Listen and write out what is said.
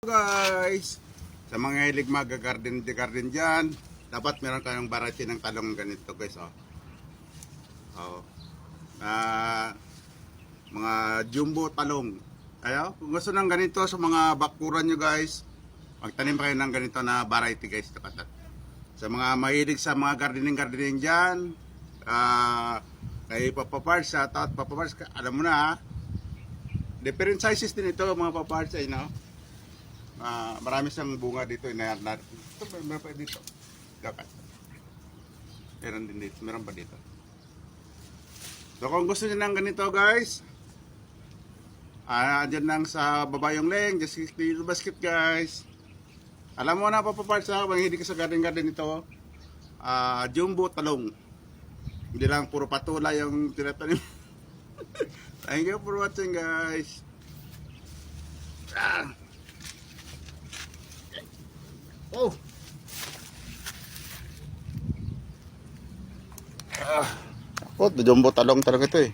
Guys, sa mga hilig mag-garden dyan, dapat meron kayong variety ng talong ganito guys. Mga jumbo talong. Kaya kung gusto ng ganito sa mga bakuran nyo guys, magtanim kayo ng ganito na variety guys. Sa mga mahilig sa mga gardening dyan, kay Papa Parts, shoutout Papa Parts, alam mo na different sizes din ito mga Papa Parts, no? Marami siyang bunga dito. Meron pa dito. Meron din dito. Meron pa dito. So kung gusto niyo ng ganito guys, dyan lang sa baba yung link. Just click the basket guys. Alam mo na Papa Parts, mahilig ka sa garden ito. Jumbo talong. Hindi lang puro patula yung tinatanim. Thank you for watching guys. Oh. Jumbo talong talaga ito eh.